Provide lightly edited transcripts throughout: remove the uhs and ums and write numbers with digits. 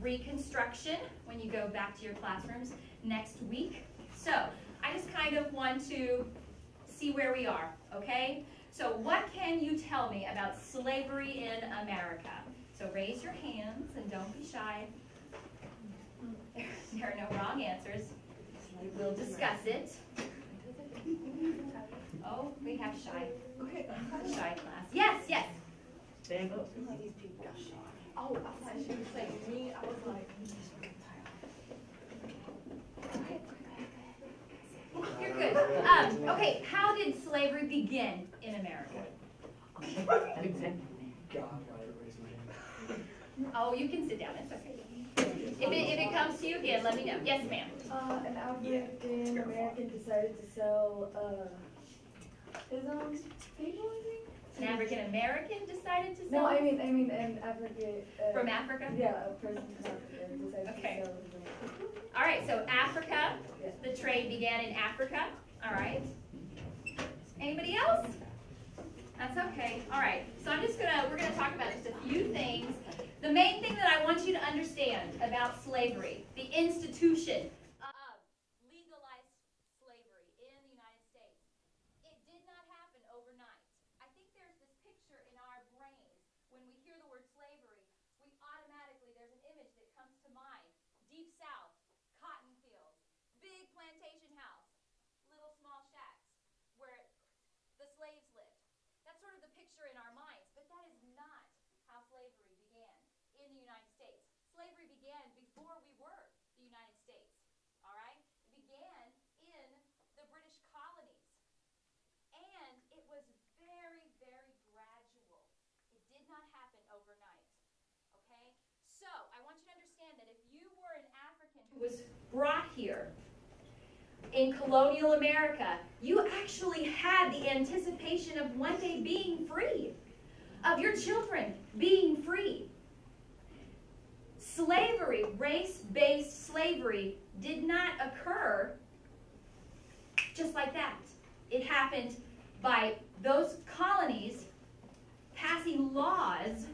Reconstruction when you go back to your classrooms next week. So I just kind of want to see where we are, okay? So what can you tell me about slavery in America? So raise your hands and don't be shy. There are no wrong answers. We'll discuss it. Oh, we have shy class. Yes, yes. Oh, I thought she was saying me. I was like, You're good. Okay, how did slavery begin in America? Oh, you can sit down. It's okay. If it comes to you again, let me know. Yes, ma'am. An African American decided to sell his own people, I think. An African American decided to sell? No, I mean an African. From Africa? Yeah, a person from Africa decided Okay. to sell his own. All right, so Africa, Yeah. the trade began in Africa. All right. Anybody else? That's okay. All right. So we're gonna talk about just a few things. The main thing that I want you to understand about slavery, the institution of legalized slavery in the United States, it did not happen overnight. I think there's this picture in our brains when we hear the word slavery, there's an image that comes to mind. Deep South, cotton fields, big plantation house, little small shacks where the slaves lived. That's sort of the picture in our minds, but that is not how slavery began in the United States. Slavery began before we were the United States, all right? It began in the British colonies, and it was very, very gradual. It did not happen overnight, okay? So I want you to understand that if you were an African who was brought here in colonial America, you actually had the anticipation of one day being free, of your children being free. Slavery, race-based slavery, did not occur just like that. It happened by those colonies passing laws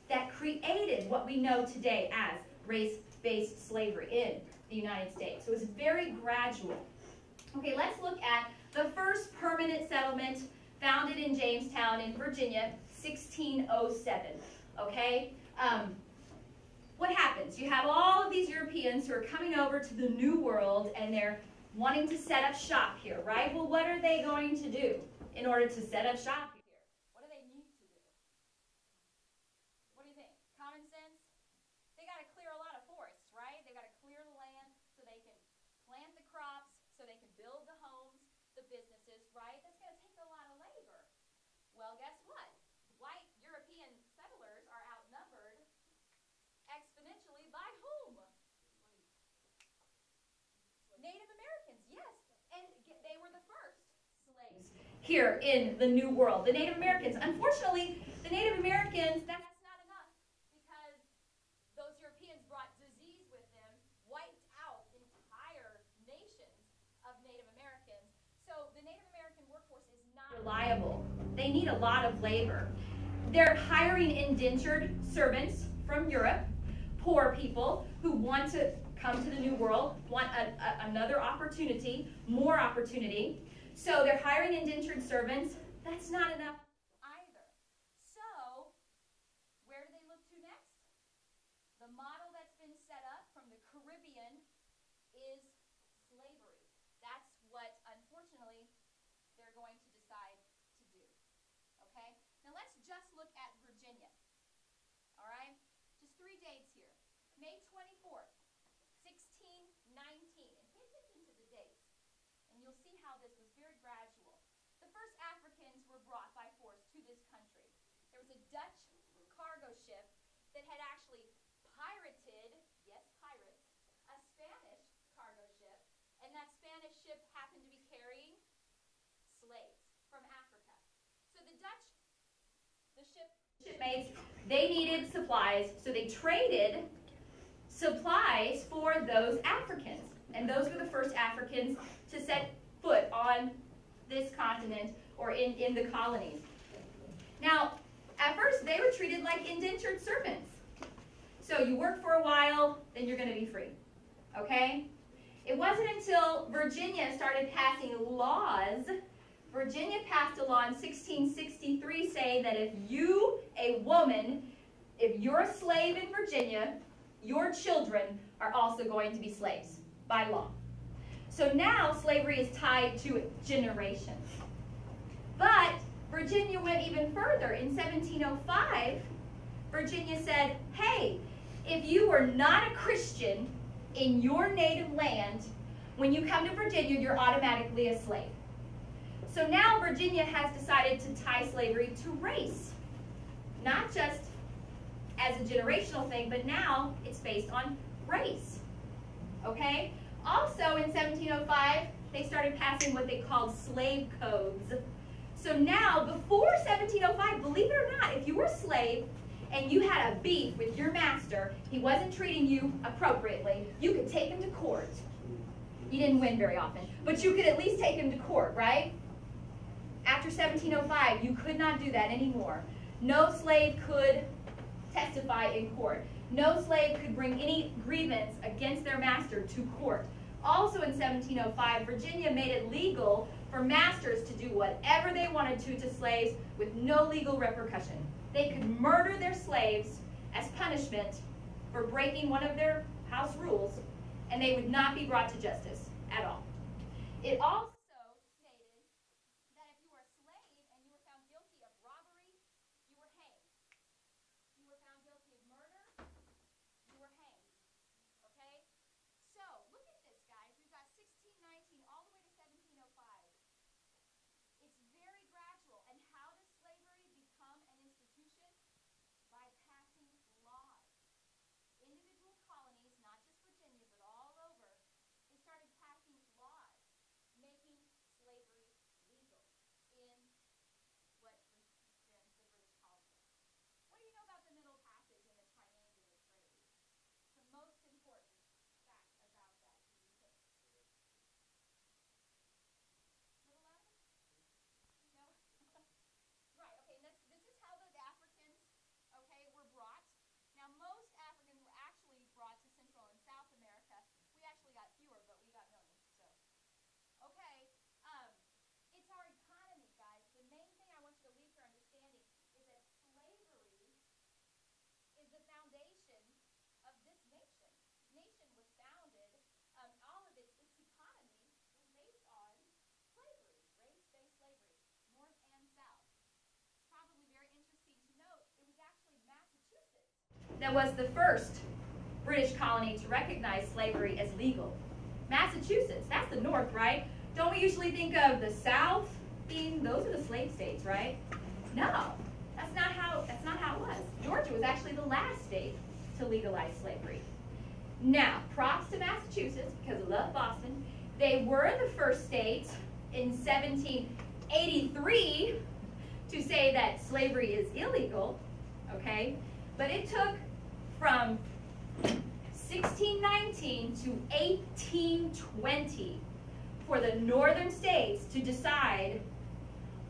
that created what we know today as race-based slavery in the United States. So it was very gradual. Okay, let's look at the first permanent settlement founded in Jamestown in Virginia, 1607. Okay? What happens? You have all of these Europeans who are coming over to the New World and they're wanting to set up shop here, right? Well, what are they going to do in order to set up shop here? What do they need to do? What do you think? Common sense? They got to clear a lot of forests, right? They got to clear the land so they can plant the crops, so they can build the homes, the businesses, right? That's going to take a lot of labor. Well, guess what? White European settlers are outnumbered exponentially by whom? Native Americans, yes. And they were the first slaves here in the New World. The Native Americans. Unfortunately, the Native Americans, that's not enough because those Europeans brought disease with them, wiped out entire nations of Native Americans. So the Native American workforce is not reliable. They need a lot of labor. They're hiring indentured servants from Europe, poor people who want to come to the New World, want another opportunity, more opportunity. So they're hiring indentured servants. That's not enough either. So where do they look to next? The model that's been set up from the Caribbean is slavery. That's what, unfortunately, they're going to decide to do. Okay? Now let's just look at Virginia. All right? Just 3 dates here. May 24th, 1619. And pay attention to the dates. And you'll see how this was very gradual. The first Africans were brought by force to this country. There was a Dutch cargo ship that had actually pirated, yes, pirates, a Spanish cargo ship. And that Spanish ship happened to be carrying slaves from Africa. So the Dutch, the shipmates, they needed supplies, so they traded supplies for those Africans. And those were the first Africans to set foot on this continent or in the colonies. Now, at first, they were treated like indentured servants. So you work for a while, then you're going to be free. Okay? It wasn't until Virginia started passing laws. Virginia passed a law in 1663 saying that if you, a woman, if you're a slave in Virginia, your children are also going to be slaves by law. So now slavery is tied to generations. But Virginia went even further. In 1705, Virginia said, hey, if you were not a Christian in your native land, when you come to Virginia, you're automatically a slave. So now Virginia has decided to tie slavery to race. Not just as a generational thing, but now it's based on race. Okay? Also in 1705, they started passing what they called slave codes. So now, before 1705, believe it or not, if you were a slave and you had a beef with your master, he wasn't treating you appropriately, you could take him to court. You didn't win very often, but you could at least take him to court, right? After 1705, you could not do that anymore. No slave could testify in court. No slave could bring any grievance against their master to court. Also in 1705, Virginia made it legal for masters to do whatever they wanted to slaves with no legal repercussion. They could murder their slaves as punishment for breaking one of their house rules, and they would not be brought to justice at all. It also stated that if you were a slave and you were found guilty of robbery, you were hanged. You were found guilty of murder, you were hanged. Okay? So, look at this, guys. We've got 1619 all the way to 1705. It's very gradual. And how does slavery become an institution? By passing laws. Individual colonies, not just Virginia, but all over, they started passing laws, making slavery legal in what was then the British colonies. What do you know about the Middle Passage and the triangular trade? The most important fact about that, do you think? Little louder? No? Right, okay, this is how the Africans, okay, were brought. Now, most Africans were actually brought to Central and South America. We actually got fewer, but we got millions, so. Okay, it's our economy, guys. The main thing I want you to leave here understanding is that slavery is the foundation of this nation. This nation was founded, all of its economy was based on slavery, race-based slavery, North and South. It's probably very interesting to note, it was actually Massachusetts that was the first British colony to recognize slavery as legal. Massachusetts, that's the North, right? Don't we usually think of the South being, those are the slave states, right? No, that's not how it was. Georgia was actually the last state to legalize slavery. Now, props to Massachusetts, because I love Boston. They were the first state in 1783 to say that slavery is illegal, okay? But it took from 1619 to 1820 for the northern states to decide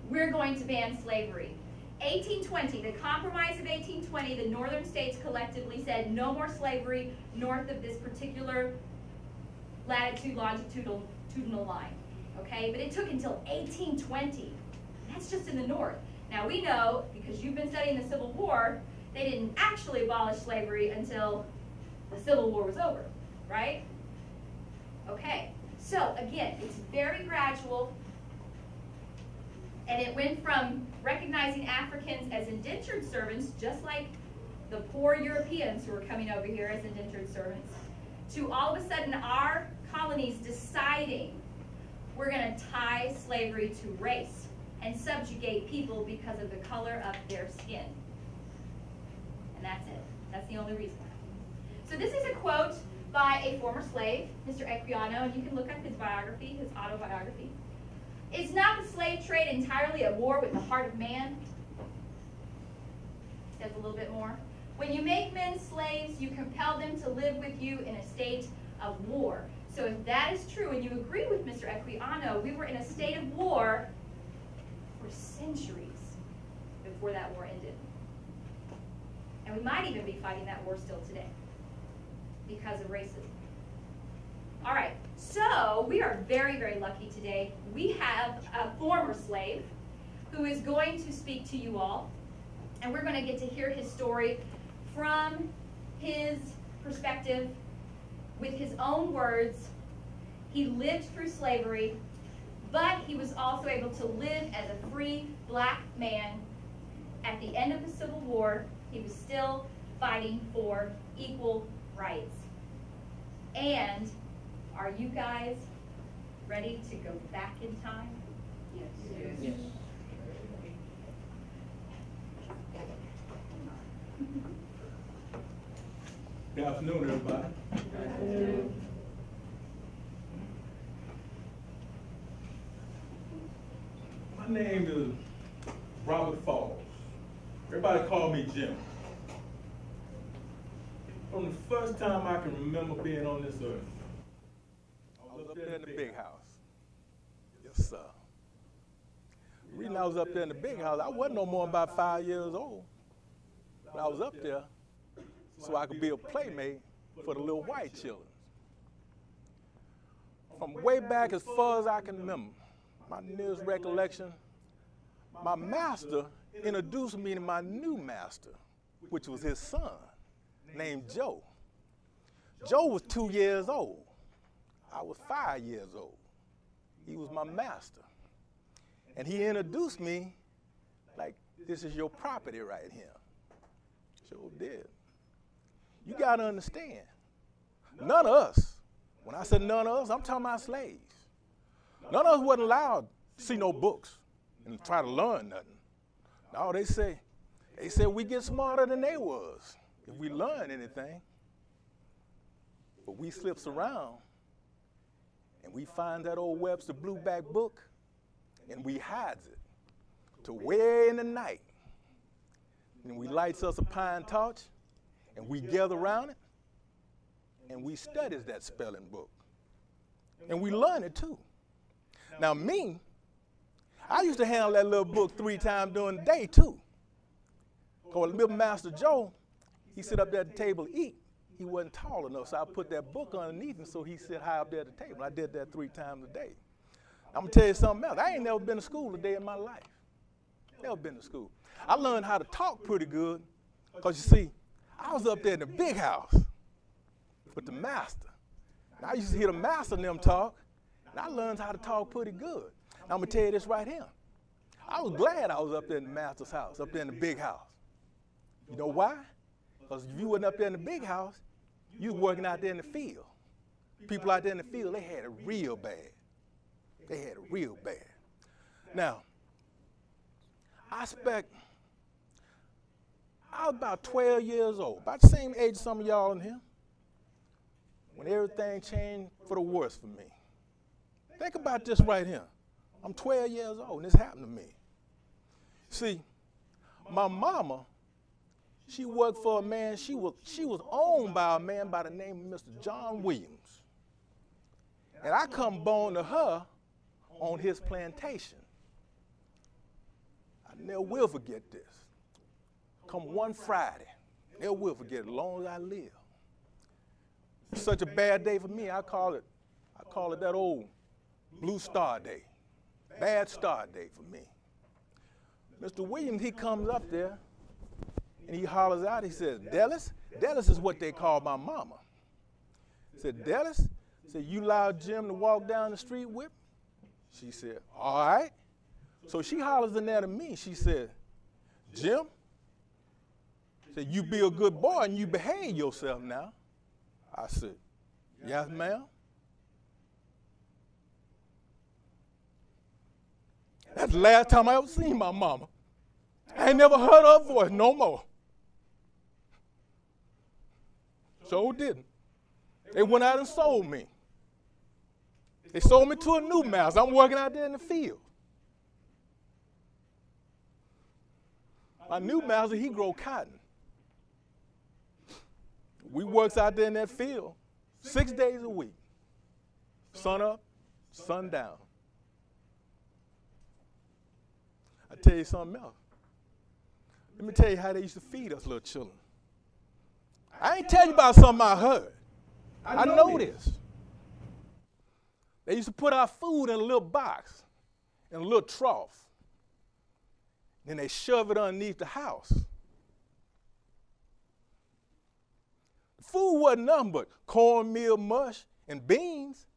we're going to ban slavery. 1820, the Compromise of 1820, the northern states collectively said no more slavery north of this particular latitude, longitudinal line, okay? But it took until 1820. That's just in the north. Now we know, because you've been studying the Civil War, they didn't actually abolish slavery until the Civil War was over, right? Okay, so again, it's very gradual, and it went from recognizing Africans as indentured servants, just like the poor Europeans who were coming over here as indentured servants, to all of a sudden our colonies deciding we're going to tie slavery to race and subjugate people because of the color of their skin. And that's it. That's the only reason. So this is a quote by a former slave, Mr. Equiano, and you can look up his biography, his autobiography. Is not the slave trade entirely at war with the heart of man? Says a little bit more. When you make men slaves, you compel them to live with you in a state of war. So if that is true, and you agree with Mr. Equiano, we were in a state of war for centuries before that war ended. And we might even be fighting that war still today because of racism. All right, so we are very, very lucky today. We have a former slave who is going to speak to you all, and we're going to get to hear his story from his perspective with his own words. He lived through slavery, but he was also able to live as a free black man. At the end of the Civil War, he was still fighting for equal rights. And are you guys ready to go back in time? Yes. Yes. Good afternoon, everybody. My name is Robert Falls. Everybody call me Jim. From the first time I can remember being on this earth, I was up there in the big house. Yes, sir. The reason I was up there in the big house, I wasn't no more than about 5 years old. But I was up there so I could be a playmate for the little white children. From way back as far as I can remember, my nearest recollection, my master introduced me to my new master, which was his son, named Joe. Joe was 2 years old. I was 5 years old. He was my master. And he introduced me like, this is your property right here. Sure did. You got to understand, none of us, when I said none of us, I'm talking about slaves. None of us wasn't allowed to see no books and try to learn nothing. No, they said we get smarter than they was if we learn anything. But we slips around and we find that old Webster Blueback book and we hides it to way in the night. And we lights us a pine torch and we gather around it and we studies that spelling book. And we learn it too. Now me, I used to handle that little book 3 times during the day too. Because little Master Joe, he sit up there at the table to eat. He wasn't tall enough, so I put that book underneath him so he sit high up there at the table. I did that 3 times a day. I'm gonna tell you something else. I ain't never been to school a day in my life. Never been to school. I learned how to talk pretty good, because you see, I was up there in the big house with the master. And I used to hear the master and them talk, and I learned how to talk pretty good. And I'm gonna tell you this right here. I was glad I was up there in the master's house, up there in the big house. You know why? Because if you wasn't up there in the big house, you was working out there in the field. People out there in the field, they had it real bad. They had it real bad. Now, I was about 12 years old, about the same age as some of y'all in here, when everything changed for the worse for me. Think about this right here. I'm 12 years old, and this happened to me. See, my mama, she worked for a man, she was owned by a man by the name of Mr. John Williams. And I come born to her on his plantation. I never will forget this. Come one Friday, never will forget it as long as I live. It's such a bad day for me, I call it that old blue star day. Bad star day for me. Mr. Williams, he comes up there and he hollers out, he says, Dallas? Dallas is what they call my mama. He said, Dallas? He said, you allowed Jim to walk down the street with me? She said, all right. So she hollers in there to me. She said, Jim, said, you be a good boy and you behave yourself now. I said, yes, ma'am. That's the last time I ever seen my mama. I ain't never heard her voice no more. So didn't. They went out and sold me. They sold me to a new master. I'm working out there in the field. My new master, he grow cotton. We works out there in that field 6 days a week. Sun up, sun down. I tell you something else. Let me tell you how they used to feed us little children. I ain't telling you about something I heard. I know this. They used to put our food in a little box, in a little trough. Then they shove it underneath the house. The food wasn't nothing but cornmeal mush and beans.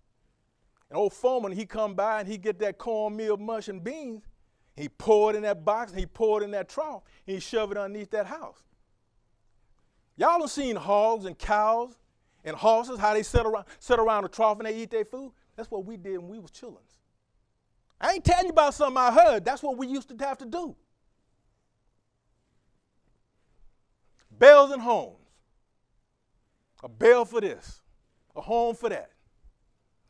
And old foreman, he come by and he get that cornmeal mush and beans. He pour it in that box and he pour it in that trough and he shove it underneath that house. Y'all done seen hogs and cows and horses, how they sit around the trough and they eat their food? That's what we did when we was children. I ain't telling you about something I heard. That's what we used to have to do. Bells and homes. A bell for this, a home for that.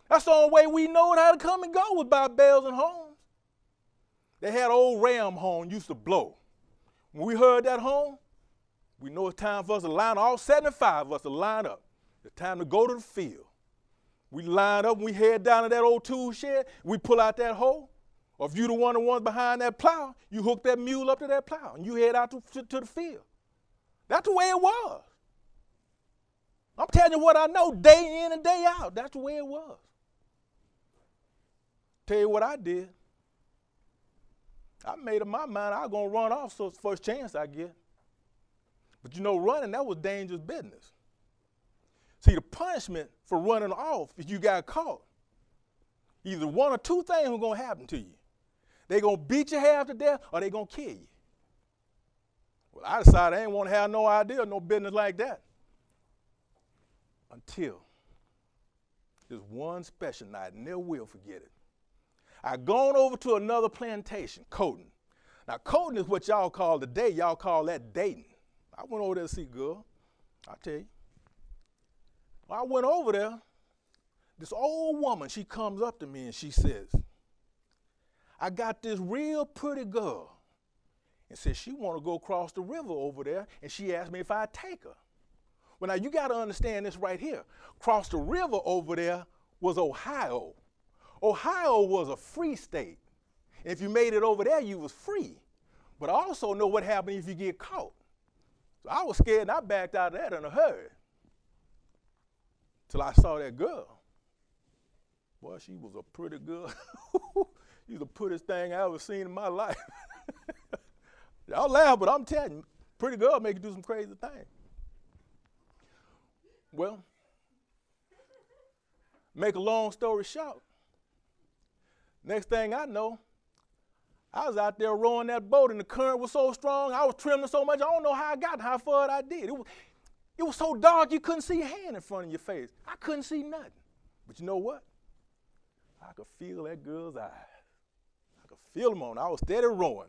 That's the only way we know how to come and go was by bells and homes. They had old ram horn used to blow. When we heard that horn, we know it's time for us to line up. All 75 of us to line up. It's time to go to the field. We line up and we head down to that old tool shed. We pull out that hoe. Or if you're the ones behind that plow, you hook that mule up to that plow and you head out to the field. That's the way it was. I'm telling you what I know day in and day out. That's the way it was. Tell you what I did. I made up my mind I was going to run off so it's the first chance I get. But you know, running, that was dangerous business. See, the punishment for running off is you got caught. Either one or two things are going to happen to you. They're going to beat you half to death or they're going to kill you. Well, I decided I ain't want to have no idea, no business like that. Until this one special night, I never will forget it. I gone over to another plantation, Coating. Now, Coating is what y'all call today, y'all call that dating. I went over there to see a girl, I'll tell you. When I went over there, this old woman, she comes up to me and she says, I got this real pretty girl. And says she want to go across the river over there, and she asked me if I'd take her. Well, now you got to understand this right here. Across the river over there was Ohio. Ohio was a free state. If you made it over there, you was free. But I also know what happened if you get caught. So I was scared and I backed out of that in a hurry. Till I saw that girl. Boy, she was a pretty girl. She was the prettiest thing I ever seen in my life. Y'all laugh, but I'm telling you, pretty girl make you do some crazy things. Well, make a long story short, next thing I know, I was out there rowing that boat and the current was so strong, I was trembling so much, I don't know how I got and how far I did. It was so dark you couldn't see a hand in front of your face. I couldn't see nothing. But you know what? I could feel that girl's eyes. I could feel them on. I was steady rowing.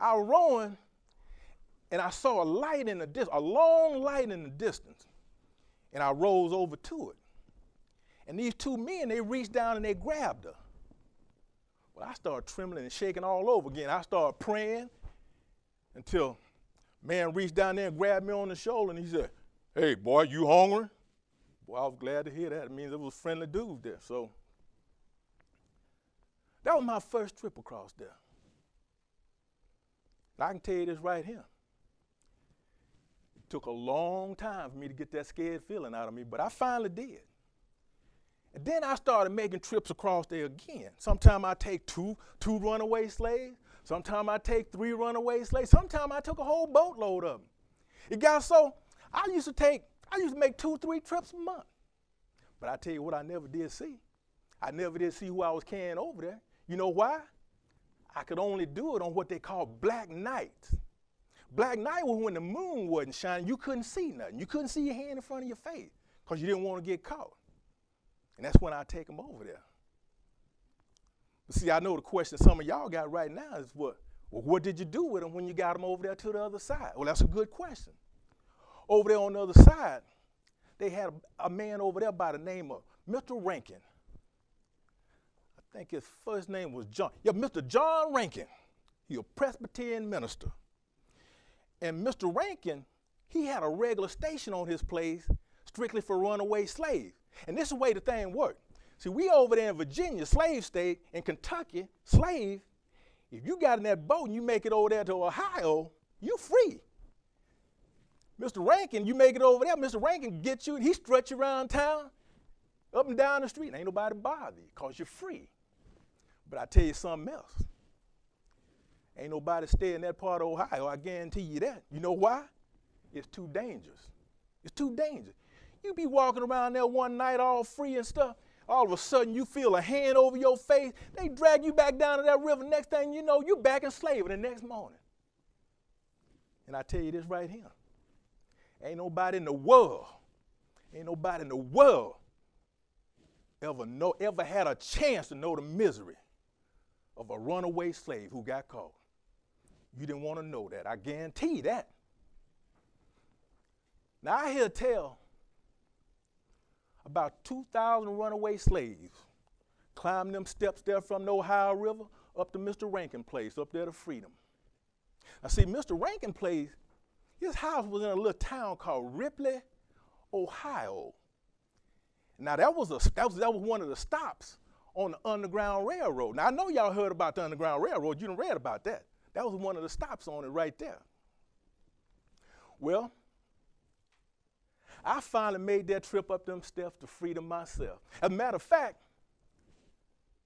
I was rowing and I saw a light in the distance, a long light in the distance. And I rose over to it. And these two men, they reached down and they grabbed her. Well, I started trembling and shaking all over again. I started praying until man reached down there and grabbed me on the shoulder and he said, hey, boy, you hungry? Boy, I was glad to hear that. It means there was friendly dudes there. So that was my first trip across there. And I can tell you this right here. It took a long time for me to get that scared feeling out of me, but I finally did. And then I started making trips across there again. Sometimes I take two runaway slaves. Sometimes I take 3 runaway slaves. Sometimes I took a whole boatload of them. It got so, I used to make 2-3 trips a month. But I tell you what I never did see. I never did see who I was carrying over there. You know why? I could only do it on what they call black nights. Black night was when the moon wasn't shining. You couldn't see nothing. You couldn't see your hand in front of your face because you didn't want to get caught. And that's when I take them over there. But see, I know the question some of y'all got right now is what did you do with them when you got them over there to the other side? Well, that's a good question. Over there on the other side, they had a man over there by the name of Mr. Rankin. I think his first name was John. Yeah, Mr. John Rankin. He a Presbyterian minister. And Mr. Rankin, he had a regular station on his place strictly for runaway slaves. And this is the way the thing worked. See, we over there in Virginia, slave state, in Kentucky, slave, if you got in that boat and you make it over there to Ohio, you free. Mr. Rankin, you make it over there, Mr. Rankin gets you, and he stretch you around town, up and down the street. Ain't nobody bother you because you're free. But I tell you something else. Ain't nobody stay in that part of Ohio, I guarantee you that. You know why? It's too dangerous. It's too dangerous. You be walking around there one night all free and stuff, all of a sudden you feel a hand over your face, they drag you back down to that river, next thing you know, you're back in slavery the next morning. And I tell you this right here, ain't nobody in the world ever had a chance to know the misery of a runaway slave who got caught. You didn't want to know that, I guarantee you that. Now I hear tell about 2,000 runaway slaves climbed them steps there from the Ohio River up to Mr. Rankin Place, up there to Freedom. Now see, Mr. Rankin Place, his house was in a little town called Ripley, Ohio. Now that was one of the stops on the Underground Railroad. Now I know y'all heard about the Underground Railroad, you done read about that. That was one of the stops on it right there. Well, I finally made that trip up them steps to Freedom myself. As a matter of fact,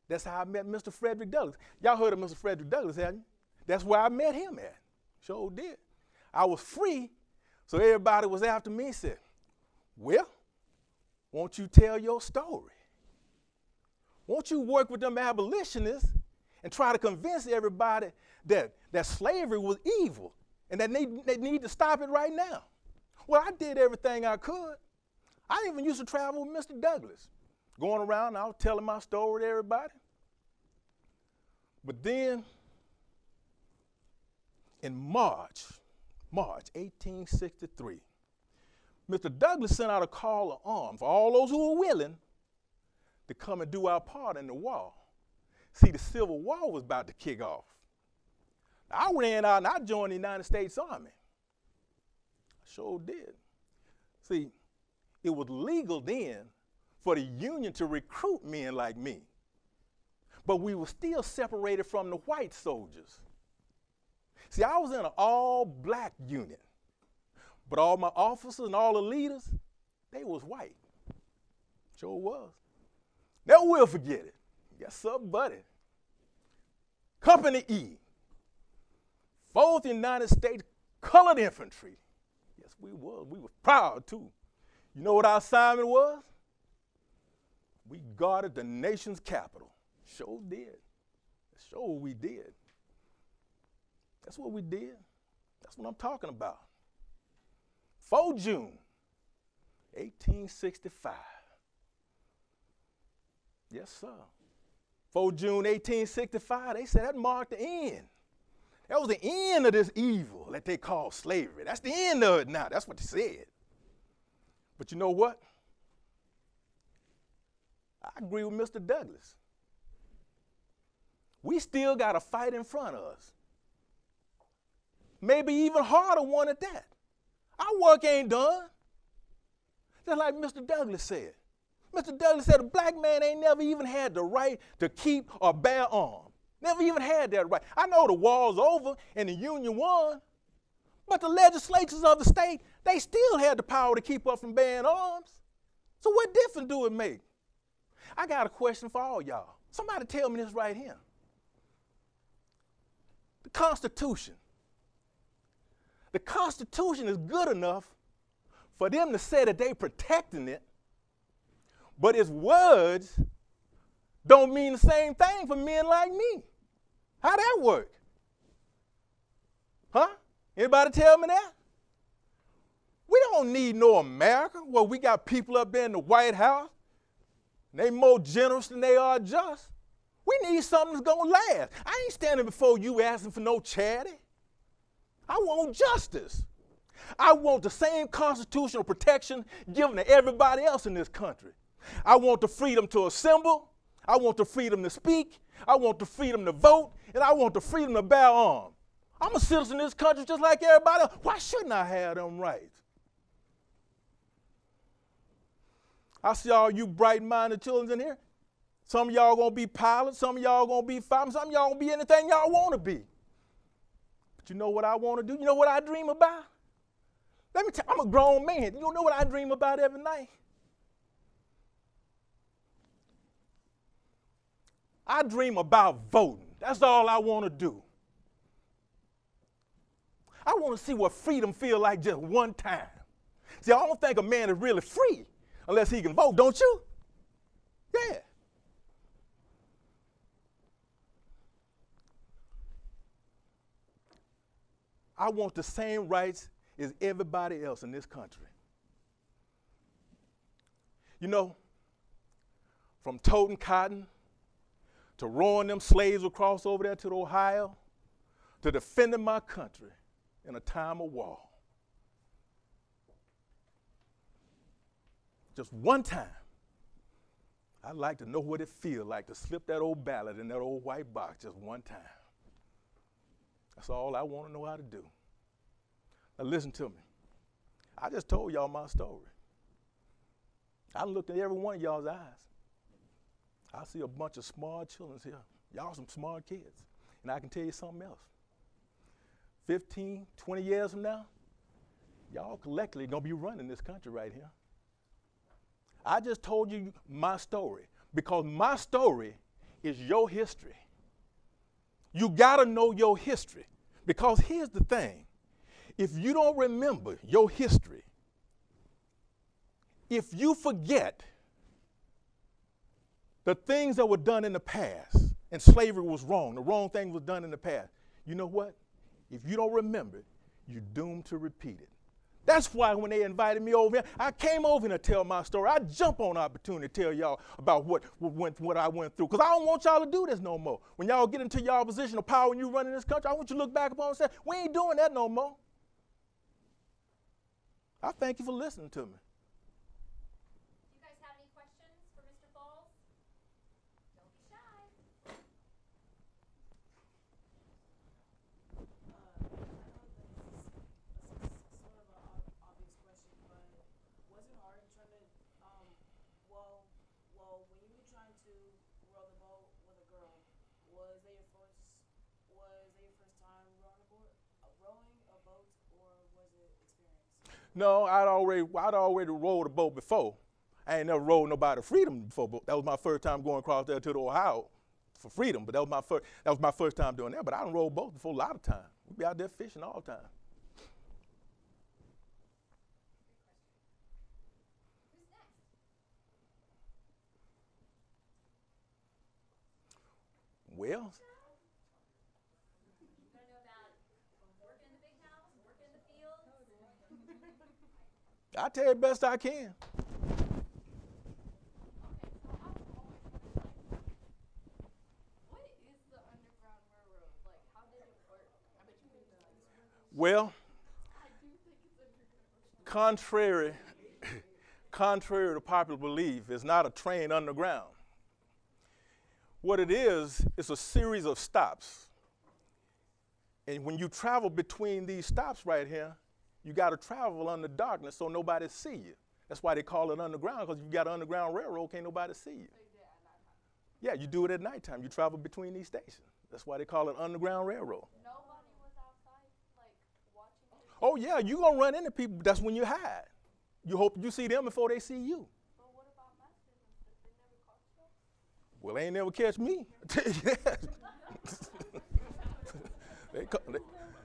that's how I met Mr. Frederick Douglass. Y'all heard of Mr. Frederick Douglass, haven't you? That's where I met him at. Sure did. I was free, so everybody was after me and said, well, won't you tell your story? Won't you work with them abolitionists and try to convince everybody that slavery was evil and that they need to stop it right now? Well, I did everything I could. I even used to travel with Mr. Douglass. Going around, I was telling my story to everybody. But then, in March 1863, Mr. Douglass sent out a call to arms for all those who were willing to come and do our part in the war. See, the Civil War was about to kick off. I ran out and I joined the United States Army. Sure did. See, it was legal then for the Union to recruit men like me. But we were still separated from the white soldiers. See, I was in an all-black unit, but all my officers and all the leaders, they was white. Sure was. Never will forget it. Yes, sir, buddy. Company E, 4th United States Colored Infantry. Yes, we was. We were proud, too. You know what our assignment was? We guarded the nation's capital. Sure did. Sure we did. That's what we did. That's what I'm talking about. 4 June, 1865. Yes, sir. 4 June, 1865, they said that marked the end. That was the end of this evil that they call slavery. That's the end of it now. That's what they said. But you know what? I agree with Mr. Douglass. We still got a fight in front of us. Maybe even harder one at that. Our work ain't done. Just like Mr. Douglass said. Mr. Douglass said a black man ain't never even had the right to keep or bear arms. Never even had that right. I know the war's over and the Union won, but the legislatures of the state, they still had the power to keep us from bearing arms. So what difference do it make? I got a question for all y'all. Somebody tell me this right here. The Constitution. The Constitution is good enough for them to say that they protecting it, but its words don't mean the same thing for men like me. How that work? Huh? Anybody tell me that? We don't need no America where we got people up there in the White House, and they more generous than they are just. We need something that's gonna last. I ain't standing before you asking for no charity. I want justice. I want the same constitutional protection given to everybody else in this country. I want the freedom to assemble. I want the freedom to speak. I want the freedom to vote. And I want the freedom to bear arms. I'm a citizen of this country just like everybody else. Why shouldn't I have them rights? I see all you bright-minded children in here. Some of y'all gonna be pilots. Some of y'all gonna be firemen. Some of y'all gonna be anything y'all want to be. But you know what I want to do? You know what I dream about? Let me tell you, I'm a grown man. You know what I dream about every night? I dream about voting. That's all I want to do. I want to see what freedom feels like just one time. See, I don't think a man is really free unless he can vote, don't you? Yeah. I want the same rights as everybody else in this country. You know, from toting cotton to rowing them slaves across over there to the Ohio to defending my country in a time of war. Just one time, I'd like to know what it feels like to slip that old ballot in that old white box just one time. That's all I want to know how to do. Now listen to me. I just told y'all my story. I looked at every one of y'all's eyes. I see a bunch of smart children here. Y'all some smart kids. And I can tell you something else. 15, 20 years from now, y'all collectively gonna be running this country right here. I just told you my story because my story is your history. You gotta know your history because here's the thing. If you don't remember your history, if you forget the things that were done in the past and slavery was wrong, the wrong thing was done in the past, you know what? If you don't remember it, you're doomed to repeat it. That's why when they invited me over here, I came over here to tell my story. I jump on opportunity to tell y'all about what I went through. Because I don't want y'all to do this no more. When y'all get into y'all position of power and you running this country, I want you to look back upon and say, we ain't doing that no more. I thank you for listening to me. You guys have any questions for Mr. Falls? Don't be shy. No, I'd already rowed a boat before. I ain't never rowed nobody freedom before, but that was my first time going across there to the Ohio for freedom. But that was my first time doing that. But I done rowed boats before a lot of times. We be out there fishing all the time. Who's next? Well, You want to know about working in the big house, working in the field? I tell you the best I can. Well, contrary to popular belief, it's not a train underground. What it is, it's a series of stops. And when you travel between these stops right here, you got to travel under darkness so nobody see you. That's why they call it underground, because if you got an underground railroad, can't nobody see you. Yeah, you do it at nighttime. You travel between these stations. That's why they call it underground railroad. Nobody was outside, like, watching. Oh, yeah, you're going to run into people. That's when you hide. You hope you see them before they see you. But what about masters and stuff? They never caught you? Well, they ain't never catch me.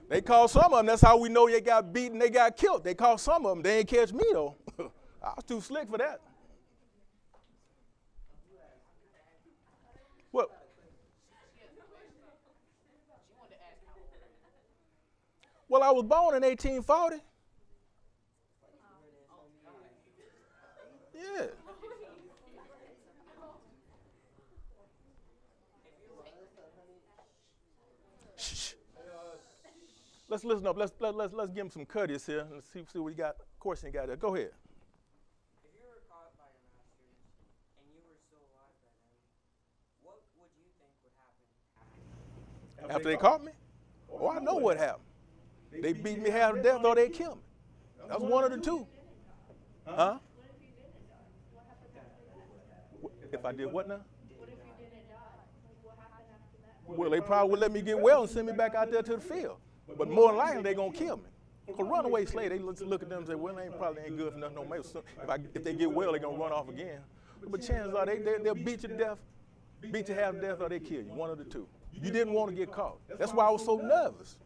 They caught some of them. That's how we know they got beaten, they got killed. They caught some of them. They ain't catch me, though. I was too slick for that. Well, I was born in 1840. Yeah. Shh. Let's listen up. Let's give him some courteous here. Let's see what he got. Question he got there. Go ahead. If you were caught by your masters and you were still alive by then, what would you think would happen After they caught me? Oh, I know what happened. They beat me half to death, or they killed me. That was one of the two. Huh? If I did what now? What if you didn't die? Like, what happened after that? Well, they probably would let me get well and send me back out there to the field. But more than likely, they're going to kill me. Because runaway slave, they look at them and say, well, they probably ain't good for nothing no more. So if they get well, they're going to run off again. But chances are they'll beat you to death, beat you half to death, or they kill you, one of the two. You didn't want to get caught. That's why I was so nervous.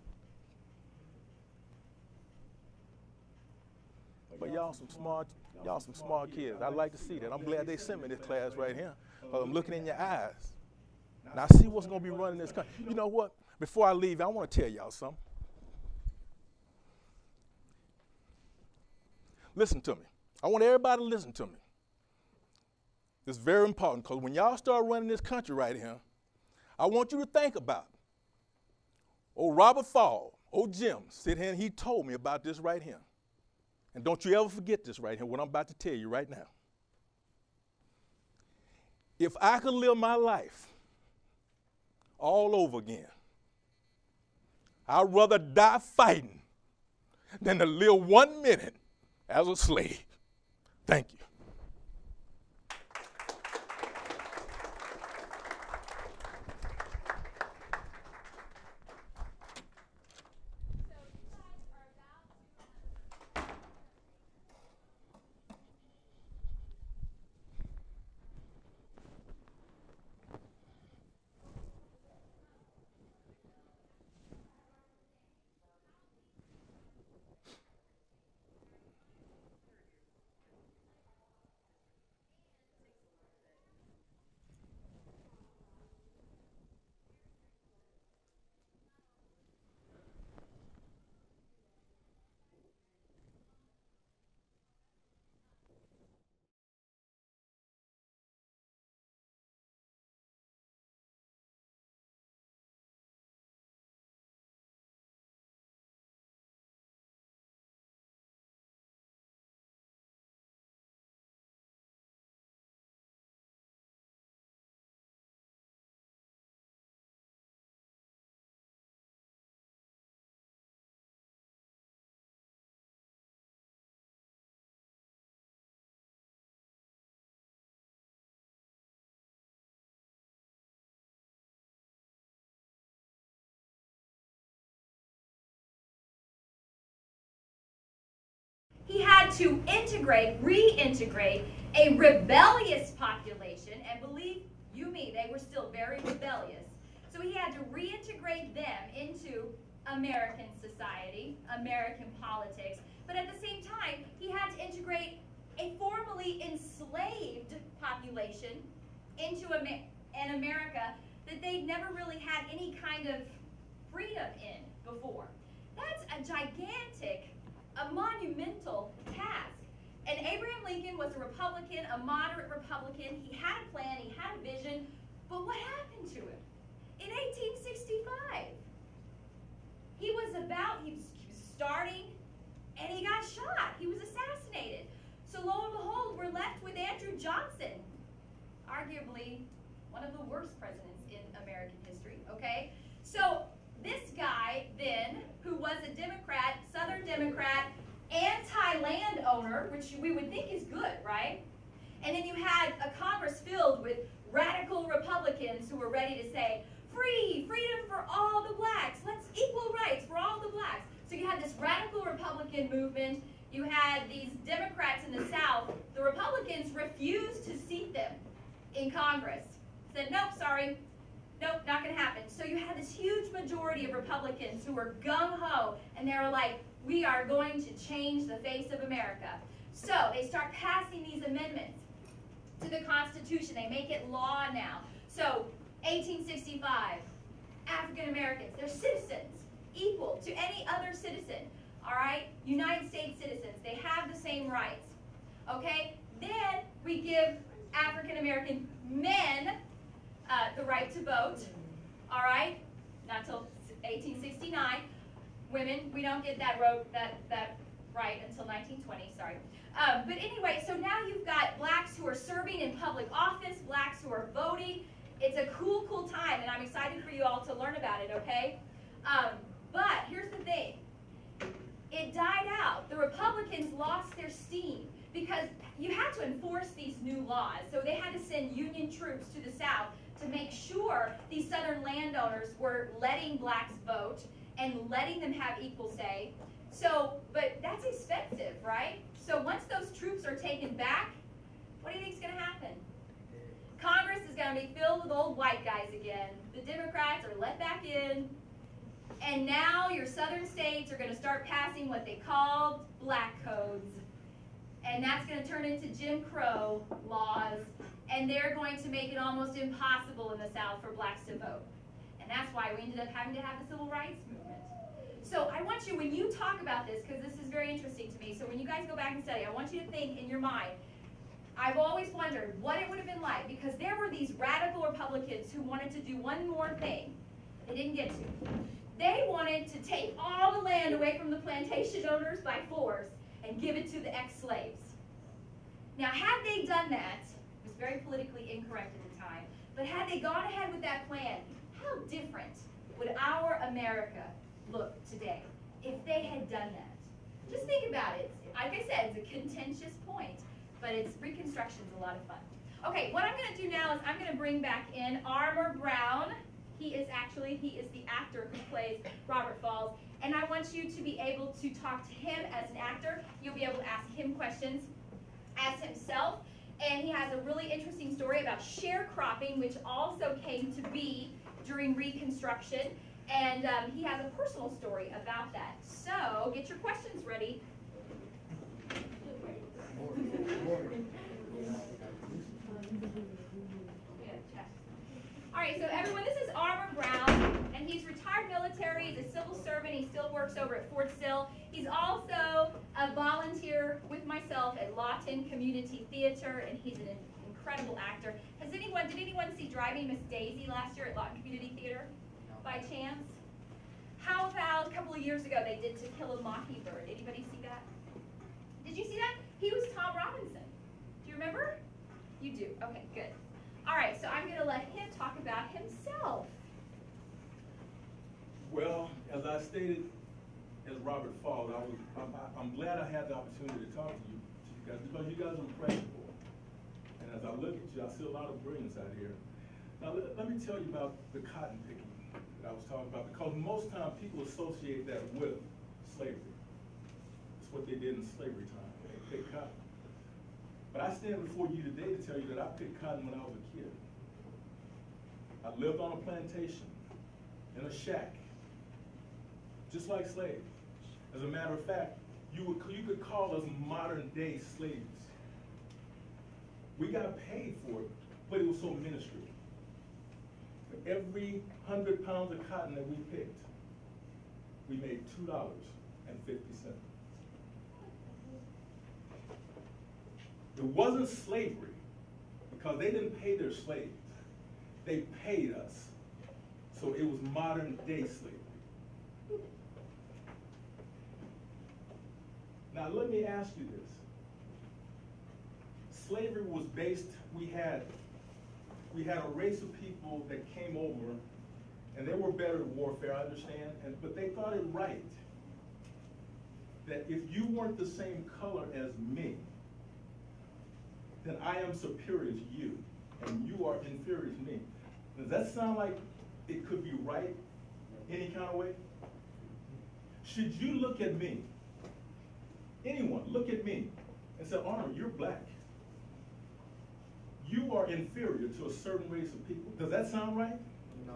But y'all some smart kids. I like to see that. I'm glad they sent me this class right here. Because I'm looking in your eyes. Now I see what's going to be running this country. You know what? Before I leave, I want to tell y'all something. Listen to me. I want everybody to listen to me. It's very important because when y'all start running this country right here, I want you to think about old Robert Fall, old Jim, sit here and he told me about this right here. And don't you ever forget this right here, what I'm about to tell you right now. If I could live my life all over again, I'd rather die fighting than to live 1 minute as a slave. Thank you. He had to reintegrate a rebellious population, and believe you me, they were still very rebellious. So he had to reintegrate them into American society, American politics, but at the same time, he had to integrate a formerly enslaved population into an America that they'd never really had any kind of freedom in before. That's a gigantic, a monumental task. And Abraham Lincoln was a Republican, a moderate Republican. He had a plan, he had a vision, but what happened to him? In 1865, he was starting, and he got shot. He was assassinated. So lo and behold, we're left with Andrew Johnson, arguably one of the worst presidents in American history, okay? So this guy then, who was a Democrat, Southern Democrat, anti-landowner, which we would think is good, right? And then you had a Congress filled with radical Republicans who were ready to say, freedom for all the blacks, let's equal rights for all the blacks. So you had this radical Republican movement, you had these Democrats in the South. The Republicans refused to seat them in Congress. Said, nope, sorry, nope, not gonna happen. So you had this huge majority of Republicans who were gung-ho, and they were like, we are going to change the face of America. So they start passing these amendments to the Constitution. They make it law now. So 1865, African Americans, they're citizens, equal to any other citizen, all right? United States citizens, they have the same rights, okay? Then we give African American men the right to vote, all right? Not till 1869. Women, we don't get that right until 1920, sorry. But anyway, so now you've got blacks who are serving in public office, blacks who are voting. It's a cool time, and I'm excited for you all to learn about it, okay? But here's the thing. It died out. The Republicans lost their steam because you had to enforce these new laws. So they had to send Union troops to the South to make sure these Southern landowners were letting blacks vote and letting them have equal say. So, but that's expensive, right? So once those troops are taken back, what do you think is going to happen? Congress is going to be filled with old white guys again. The Democrats are let back in. And now your southern states are going to start passing what they called black codes. And that's going to turn into Jim Crow laws. And they're going to make it almost impossible in the South for blacks to vote. And that's why we ended up having to have the civil rights movement. So I want you, when you talk about this, because this is very interesting to me, so when you guys go back and study, I want you to think in your mind, I've always wondered what it would have been like, because there were these radical Republicans who wanted to do one more thing they didn't get to. They wanted to take all the land away from the plantation owners by force and give it to the ex-slaves. Now, had they done that, it was very politically incorrect at the time, but had they gone ahead with that plan, how different would our America look today if they had done that? Just think about it. Like I said, it's a contentious point, but Reconstruction's a lot of fun. Okay, what I'm going to do now is I'm going to bring back in Armour Brown. He is the actor who plays Robert Falls, and I want you to be able to talk to him as an actor. You'll be able to ask him questions as himself, and he has a really interesting story about sharecropping, which also came to be during Reconstruction, and he has a personal story about that. So get your questions ready. All right, so everyone, this is Armour Brown, and he's retired military, he's a civil servant, he still works over at Fort Sill. He's also a volunteer with myself at Lawton Community Theater, and he's an incredible actor. Did anyone see Driving Miss Daisy last year at Lawton Community Theater, by chance? How about a couple of years ago they did To Kill a Mockingbird? Anybody see that? Did you see that? He was Tom Robinson. Do you remember? You do. Okay, good. All right, so I'm going to let him talk about himself. Well, as I stated, as Robert Falls, I'm glad I had the opportunity to talk to you guys, because you guys are impressionable. And as I look at you, I see a lot of brilliance out here. Now, let me tell you about the cotton picking that I was talking about, because most times people associate that with slavery. It's what they did in slavery time. They picked cotton. But I stand before you today to tell you that I picked cotton when I was a kid. I lived on a plantation, in a shack, just like slaves. As a matter of fact, you could call us modern day slaves. We got paid for it, but it was so minuscule. For every 100 pounds of cotton that we picked, we made $2.50. It wasn't slavery, because they didn't pay their slaves. They paid us. So it was modern day slavery. Now let me ask you this. Slavery was based, we had a race of people that came over, and they were better at warfare, I understand, but they thought it right that if you weren't the same color as me, then I am superior to you, and you are inferior to me. Does that sound like it could be right any kind of way? Should you look at me, anyone, look at me, and say, Armour, you're black. You are inferior to a certain race of people. Does that sound right? No.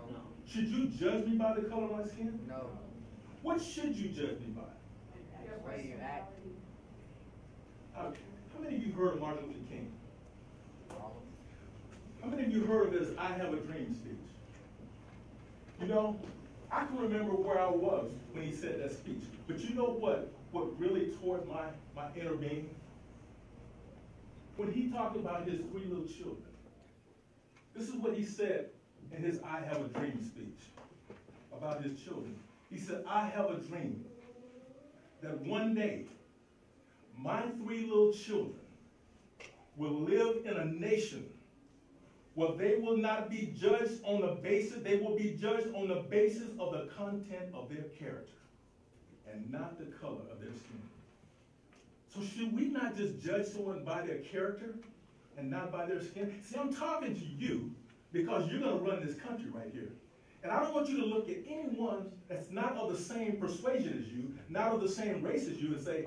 Should you judge me by the color of my skin? No. What should you judge me by? The way you act. How many of you heard of Martin Luther King? How many of you heard of his I Have a Dream speech? You know, I can remember where I was when he said that speech. But you know what really tore my inner being? When he talked about his 3 little children. This is what he said in his I Have a Dream speech about his children. He said, I have a dream that one day my 3 little children will live in a nation where they will not be judged on the basis, they will be judged on the basis of the content of their character and not the color of their skin. So should we not just judge someone by their character and not by their skin? See, I'm talking to you because you're going to run this country right here. And I don't want you to look at anyone that's not of the same persuasion as you, not of the same race as you, and say,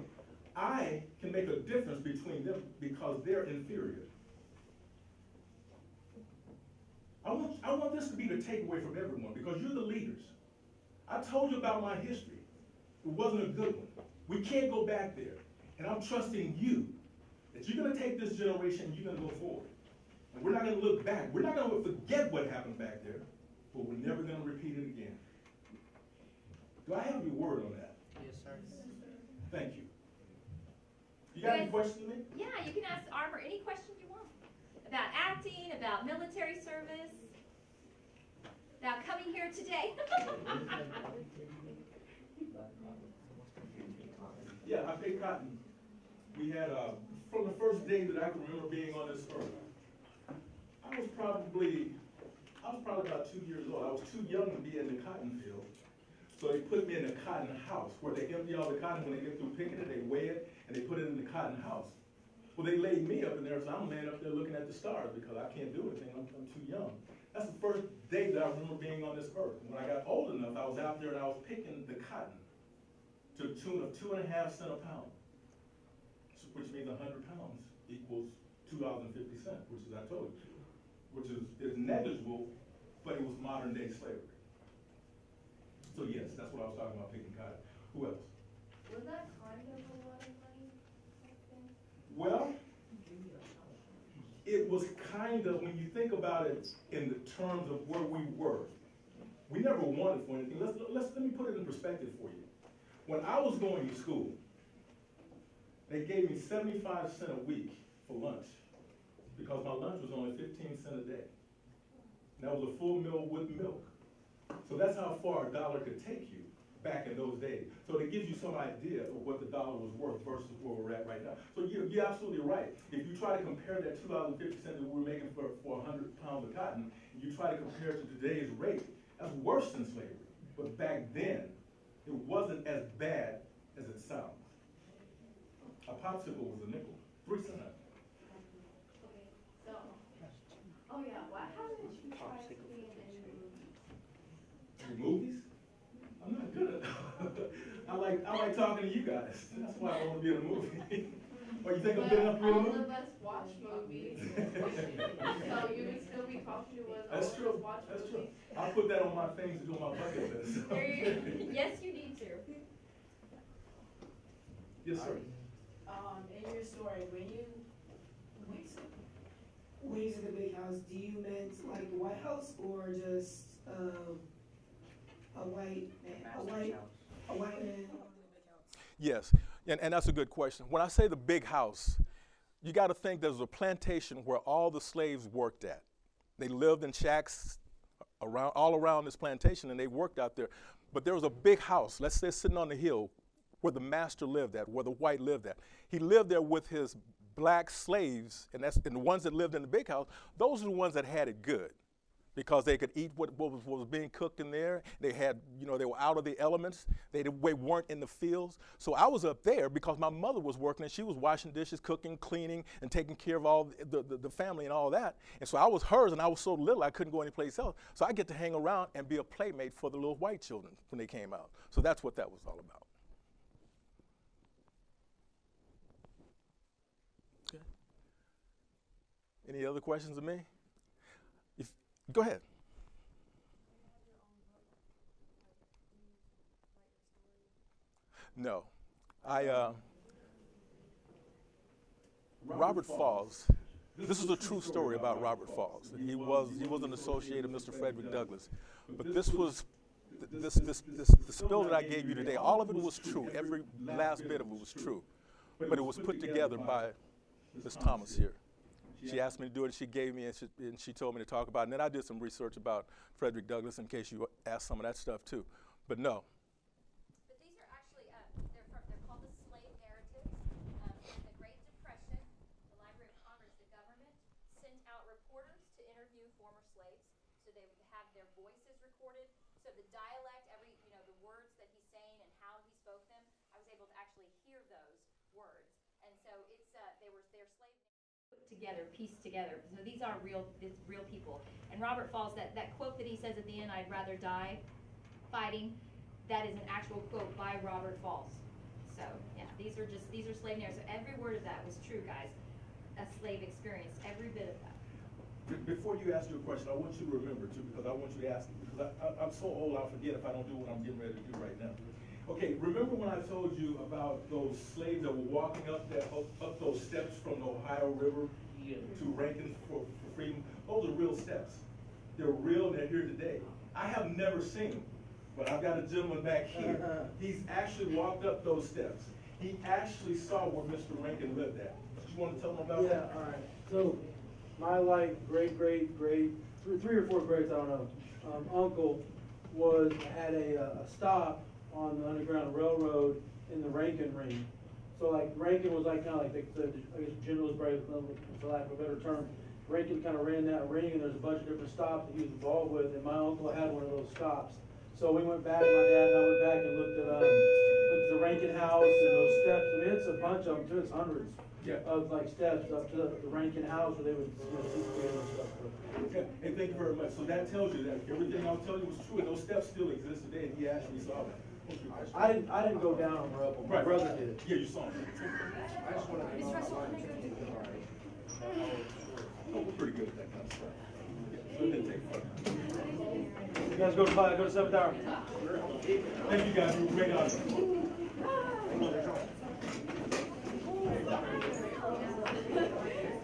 I can make a difference between them because they're inferior. I want this to be the takeaway from everyone because you're the leaders. I told you about my history. It wasn't a good one. We can't go back there. And I'm trusting you that you're going to take this generation and you're going to go forward. And we're not going to look back. We're not going to forget what happened back there, but we're never going to repeat it again. Do I have your word on that? Yes, sir. Thank you. You got any questions for me? Yeah, you can ask Armor any question you want. About acting, about military service, about coming here today. Yeah, I picked cotton. We had, from the first day that I can remember being on this earth, I was probably about 2 years old. I was too young to be in the cotton field. So they put me in the cotton house where they empty all the cotton. When they get through picking it, they weigh it, and they put it in the cotton house. Well, they laid me up in there, so I'm laying up there looking at the stars because I can't do anything. I'm too young. That's the first day that I remember being on this earth. When I got old enough, I was out there and I was picking the cotton to the tune of 2.5 cents a pound, which means 100 pounds equals $2.50, which is, I told you, which is negligible, but it was modern day slavery. So yes, that's what I was talking about, picking cotton. Who else? Was that kind of a lot of money back then? Well, it was kind of, when you think about it in the terms of where we were, we never wanted for anything. Let me put it in perspective for you. When I was going to school, they gave me 75 cents a week for lunch because my lunch was only 15 cents a day. And that was a full meal with milk. So that's how far a dollar could take you back in those days. So it gives you some idea of what the dollar was worth versus where we're at right now. So you're absolutely right. If you try to compare that $2.50 that we're making for 100 pounds of cotton, and you try to compare it to today's rate, that's worse than slavery. But back then, it wasn't as bad as it sounds. A popsicle was a nickel, 3 cents. Okay, so, oh yeah, how did you try to be in any movies? The movies? I'm not good at that. I like talking to you guys. That's why I want to be in a movie. Or you think I'm good enough to be in a movie? All of us watch movies. So you would still be talking to us. That's true. Watch That's movies. true. I'll put that on my things to do on my bucket list. Yes, you need to. Yes, sir. In your story, when you said the big house, do you meant like the White House or just a white man? Yes, and that's a good question. When I say the big house, you got to think there's a plantation where all the slaves worked at. They lived in shacks all around this plantation, and they worked out there. But there was a big house, let's say sitting on the hill, where the master lived at, where the white lived at. He lived there with his black slaves, and the ones that lived in the big house, those are the ones that had it good, because they could eat what was being cooked in there. They had, they were out of the elements. They weren't in the fields. So I was up there because my mother was working, and she was washing dishes, cooking, cleaning, and taking care of all the family and all that. And so I was hers, and I was so little I couldn't go anyplace else. So I get to hang around and be a playmate for the little white children when they came out. So that's what that was all about. Okay. Any other questions of me? Go ahead. No. Robert Falls. This is a true story about Robert Falls. He was an associate of Mr. Frederick Douglass. But this was, the spill that I gave you today, all of it was true. Every last bit of it was true. But it was put together by Ms. Thomas here. She asked me to do it, and she gave me, and she told me to talk about it. And then I did some research about Frederick Douglass in case you asked some of that stuff too. But no. But these are actually, they're called the slave narratives. In the Great Depression, the Library of Congress, the government sent out reporters to interview former slaves, so they would have their voices recorded. So the dialect, the words that he's saying and how he spoke them, I was able to actually hear those words. And so they're slave put together, pieced together. So these are real people. And Robert Falls, that quote that he says at the end, "I'd rather die fighting," that is an actual quote by Robert Falls. So yeah, these are slave narratives. So every word of that was true, guys. A slave experience, every bit of that. Before you ask your question, I want you to remember too, because I want you to ask it, because I'm so old I'll forget if I don't do what I'm getting ready to do right now. Okay, remember when I told you about those slaves that were walking up those steps from the Ohio River to Rankin for freedom? Those are real steps. They're real and they're here today. I have never seen them, but I've got a gentleman back here. He's actually walked up those steps. He actually saw where Mr. Rankin lived at. You want to tell him about that? Yeah, all right. So my great, 3 or 4 grades, I don't know, uncle had a stop on the Underground Railroad in the Rankin Ring. So like Rankin was like kind of like the I guess general's brave, for lack of a better term. Rankin kind of ran that ring, and there's a bunch of different stops that he was involved with, and my uncle had one of those stops. So we went back, my dad and I went back and looked at the Rankin house and those steps. I mean, it's a bunch of them too. It's hundreds. Yeah. Of like steps up to the Rankin house where they would and stuff. Yeah, and thank you very much. So that tells you that everything I'll tell you was true, and those steps still exist today, and he actually saw that. I didn't go down on her up. My brother did. Yeah, you saw him. I just want to Oh, we're pretty good at that kind of stuff. Yeah, so it didn't take fun. You guys go to 7th hour. Thank you guys. You were great on it.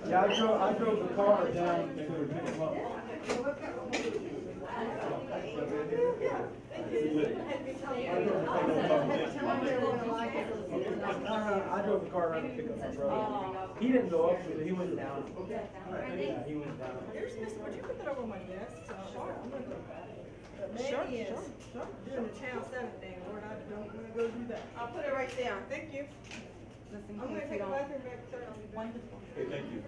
Yeah, I drove the car down to pick him up. I drove the car around to pick up my brother. He didn't go up with it, he went down. Yeah, he went down. Here's Mr. Would you put that over my desk? Sure, I'm gonna go back. Mandee is doing the Channel 7 thing, Lord, I don't want to go do that. I'll put it right there, thank you. I'm gonna take a bathroom break, sir, I'll be back. Hey, thank you.